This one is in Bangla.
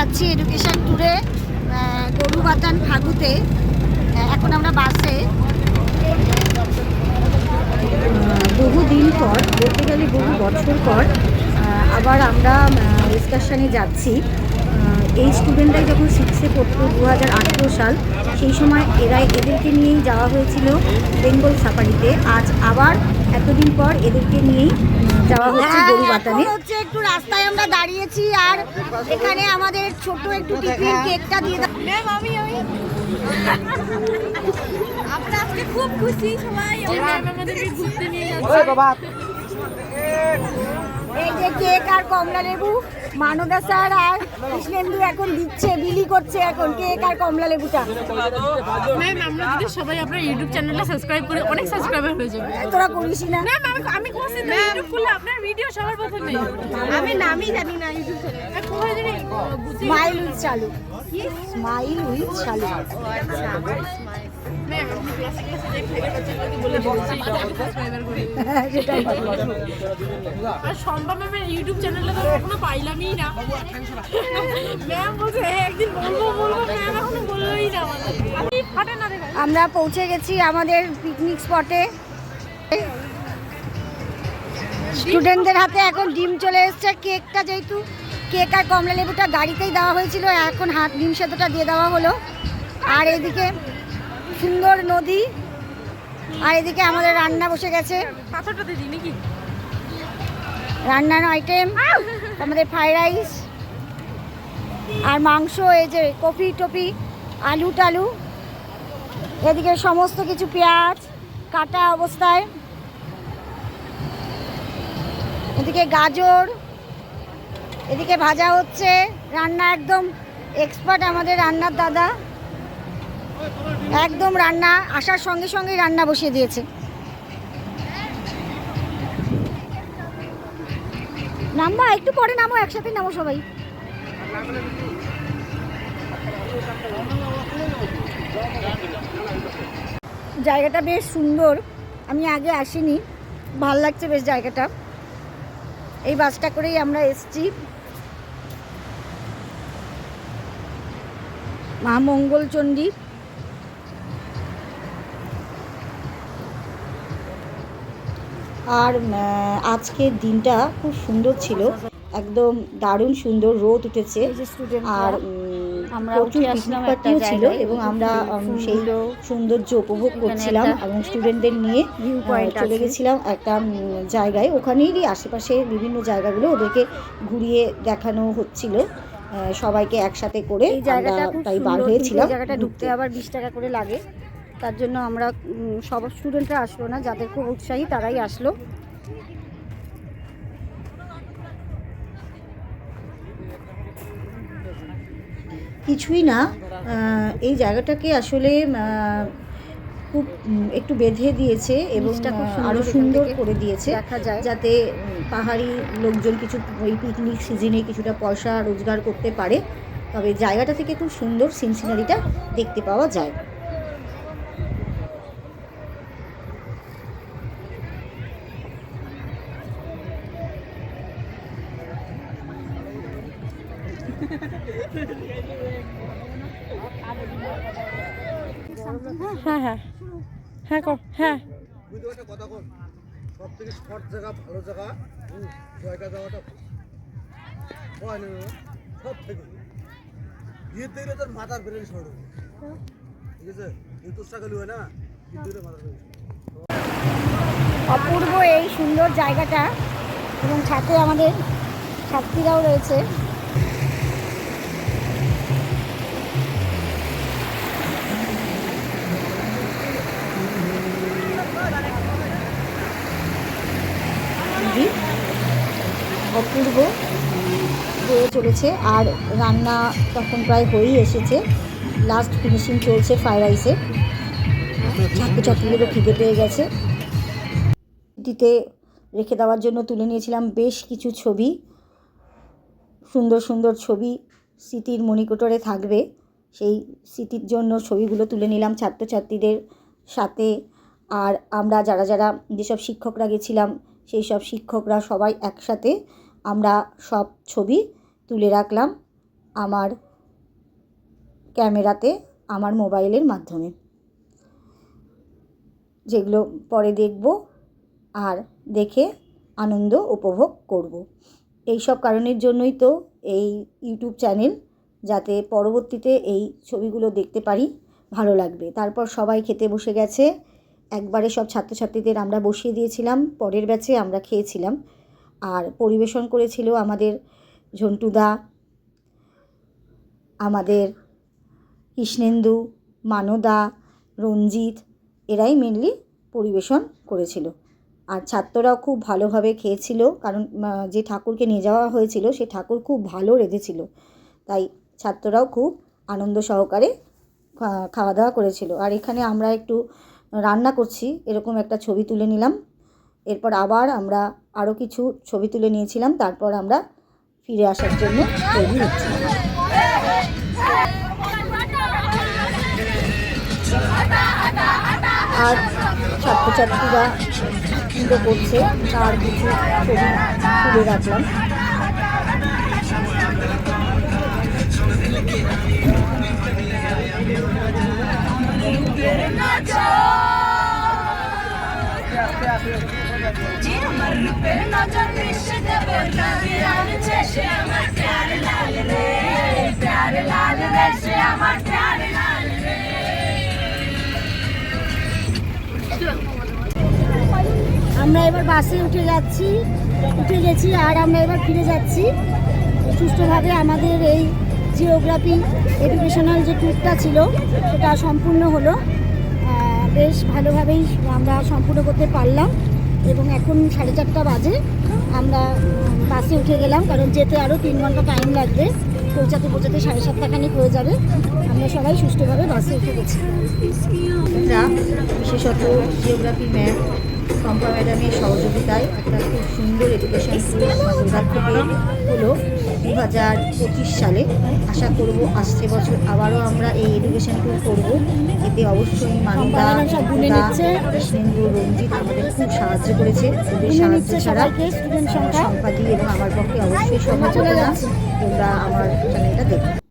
যাচ্ছি এডুকেশন ট্যুরে গরুবাতান ফাগুতে। এখন আমরা বাসে বহুদিন পর, বলতে গেলে বহু বছর পর আবার আমরা এক্সকারশনে যাচ্ছি। এই স্টুডেন্টরাই যখন 6-এ পড়তো 2018 সাল, সেই সময় এদেরকে নিয়েই যাওয়া হয়েছিল বেঙ্গল সাফারিতে। আজ আবার এতদিন পর এদেরকে নিয়েই যাওয়া হচ্ছে গরুবাতানে। হচ্ছে একটু রাস্তায় আমরা দাঁড়িয়েছি, আর এখানে আমাদের ছোট একটু টিফিন কেকটা দিয়ে দাও ম্যাম। আমি আমরা আজকে খুব খুশি সবাই, ম্যাম আমাদেরকে ঘুরতে নিয়ে যাচ্ছে। এই যে কেক আর কমলা লেবু মানদা স্যার আর কৃষ্ণেন্দু এখন দিচ্ছে, বিলি করছে এখন কেক আর কমলা লেবুটা। ম্যাম আমরা যদি সবাই আপনার ইউটিউব চ্যানেলটা সাবস্ক্রাইব করি, অনেক সাবস্ক্রাইবার হয়ে যাবে। তোরা করিস না? ম্যাম আমি করছি তো, ইউটিউব খুললে আপনার ভিডিও সবার প্রথমে। আমি নামই জানি না ইউটিউব চ্যানেল কোথায় জানি। স্মাইল উইথ চালু, স্মাইল উইথ চালু। আচ্ছা ম্যাম আপনি ক্লাসে যে ফেলে বাচ্চাগুলোকে বলে দিচ্ছি সাবস্ক্রাইবার করে। সেটাই আর সম্ভব ম্যামের ইউটিউব চ্যানেলটা তো এখনো পাইলামই না। ম্যাম বলছে একদিন বলবো, ম্যাম এখনো বললোই না আমাদের। আমি ফাটে না রে ভাই। আমরা পৌঁছে গেছি আমাদের পিকনিক স্পটে। স্টুডেন্টদের হাতে এখন ডিম চলে এসছে। কেকটা যেহেতু কেক আর কমলা লেবুটা গাড়িতেই দেওয়া হয়েছিল, এখন ডিম সেদ্ধটা দিয়ে দেওয়া হলো। আর এদিকে সুন্দর নদী, আর এদিকে আমাদের রান্না বসে গেছে। পাথরটা দিদি নাকি রান্নার আইটেম আমাদের ফ্রাইড রাইস আর মাংস, এই যে কপি টপি, আলু টালু, এদিকে সমস্ত কিছু পেঁয়াজ কাটা অবস্থায়, এদিকে গাজর, এদিকে ভাজা হচ্ছে। রান্না একদম এক্সপার্ট আমাদের রান্নার দাদা, একদম রান্না আসার সঙ্গে সঙ্গেই রান্না বসিয়ে দিয়েছে। নামবা একটু পরে, নামো একসাথে নামো সবাই। জায়গাটা বেশ সুন্দর, আমি আগে আসিনি, ভাল লাগছে বেশ জায়গাটা। এই বাসটা করেই আমরা এসছি। মা মঙ্গলচণ্ডী। আর আজকের দিনটা খুব সুন্দর ছিল, একদম দারুণ সুন্দর, রোদ উঠেছে আর প্রচুর পিকনিক পার্টিও ছিল, এবং আমরা সেই সৌন্দর্য উপভোগ করছিলাম এবং স্টুডেন্টদের নিয়ে চলে গেছিলাম একটা জায়গায়। ওখানেরই আশেপাশে বিভিন্ন জায়গাগুলো ওদেরকে ঘুরিয়ে দেখানো হচ্ছিল সবাইকে একসাথে করে। এই জায়গাটা তাই বার হয়েছিলাম। জায়গাটা ঢুকতে আবার 20 টাকা করে লাগে, তার জন্য আমরা সব স্টুডেন্টরা আসলো না, যাদের খুব উৎসাহী তারাই আসলো। কিছুই না, এই জায়গাটাকে আসলে খুব একটু বেঁধে দিয়েছে এবং আরও সুন্দর করে দিয়েছে, দেখা যায় যাতে পাহাড়ি লোকজন কিছু ওই পিকনিক সিজনে কিছুটা পয়সা রোজগার করতে পারে। তবে জায়গাটা থেকে খুব সুন্দর সিনসিনারিটা দেখতে পাওয়া যায়। হ্যাঁ হ্যাঁ হ্যাঁ হ্যাঁ কথা কর, সব থেকে শর্ট জায়গা, ভালো জায়গা, জায়গা যাওয়াটা হয় না সব থেকে। বিয়ের দেখলে তোর মাথার ব্রেন শর্ট হবে, ঠিক আছে? কিন্তু সাকালি হয় না, কিন্তু মাথার ব্রেন। অপূর্ব এই সুন্দর জায়গাটা, এবং সাথে আমাদের ছাত্রীরাও রয়েছে। অপূর্ব হয়ে চলেছে, আর রান্না তখন প্রায় হয়েই এসেছে, লাস্ট ফিনিশিং চলছে ফ্রাইড রাইসে। ছাত্রছাত্রীদেরও খিদে পেয়ে গেছে। দিতে রেখে দেওয়ার জন্য তুলে নিয়েছিলাম বেশ কিছু ছবি, সুন্দর সুন্দর ছবি স্মৃতির মণিকোটরে থাকবে। সেই স্মৃতির জন্য ছবিগুলো তুলে নিলাম ছাত্রছাত্রীদের সাথে। আর আমরা যারা যারা যেসব শিক্ষকরা গেছিলাম, সেই সব শিক্ষকরা সবাই একসাথে আমরা সব ছবি তুলে রাখলাম। আমার ক্যামেরাতে আমার মোবাইলের মাধ্যমে, যেগুলো পরে দেখব আর দেখে আনন্দ উপভোগ করব। এই সব কারণের জন্যই তো এই ইউটিউব চ্যানেল, যাতে পরবর্তীতে এই ছবিগুলো দেখতে পারি, ভালো লাগবে। তারপর সবাই খেতে বসে গেছে, একবারে সব ছাত্রছাত্রীদের আমরা বসিয়ে দিয়েছিলাম, পরের ব্যাচে আমরা খেয়েছিলাম। আর পরিবেশন করেছিল আমাদের ঝন্টুদা, আমাদের কৃষ্ণেন্দু, মানদা, রঞ্জিত, এরাই মেনলি পরিবেশন করেছিল। আর ছাত্ররাও খুব ভালোভাবে খেয়েছিল, কারণ যে ঠাকুরকে নিয়ে যাওয়া হয়েছিল সে ঠাকুর খুব ভালো রেঁধেছিল, তাই ছাত্ররাও খুব আনন্দ সহকারে খাওয়া দাওয়া করেছিল। আর এখানে আমরা একটু রান্না করছি এরকম একটা ছবি তুলে নিলাম। এরপর আবার আমরা আরও কিছু ছবি তুলে নিয়েছিলাম, তারপর আমরা ফিরে আসার জন্য তৈরি হচ্ছিলাম। আর ছাত্রছাত্রীরা কী করছে তার কিছু ছবি তুলে রাখলাম। আমরা এবার বাসে উঠে গেছি আর আমরা এবার ফিরে যাচ্ছি সুষ্ঠুভাবে। আমাদের এই জিওগ্রাফি এডুকেশনাল যে ট্যুরটা ছিল সেটা সম্পূর্ণ হলো, বেশ ভালোভাবেই আমরা সম্পূর্ণ করতে পারলাম। এবং এখন 4:30 বাজে, আমরা বাসে উঠে গেলাম, কারণ যেতে আরও 3 ঘন্টা টাইম লাগবে, পৌঁছাতে 7:30 খানিক হয়ে যাবে। আমরা সবাই সুষ্ঠুভাবে বাসে উঠে গেছি। বিশেষত জিওগ্রাফি ম্যাম পম্পা ম্যাডামের সহযোগিতায় একটা খুব সুন্দর এডুকেশন ট্যুর কলকাতা থেকে হলো 2025 সালে। আশা করব আসছে বছর আবারও আমরা এই এডুকেশন ট্যুর করব। এতে অবশ্যই মানদা, কৃষ্ণেন্দু, রঞ্জিত আমাদের খুব সাহায্য করেছে। ওদের সাহায্য ছাড়া সম্পাদি এবং আমার পক্ষে অবশ্যই সম্ভব হতো না। তোমরা আমার চ্যানেলটা দেখো।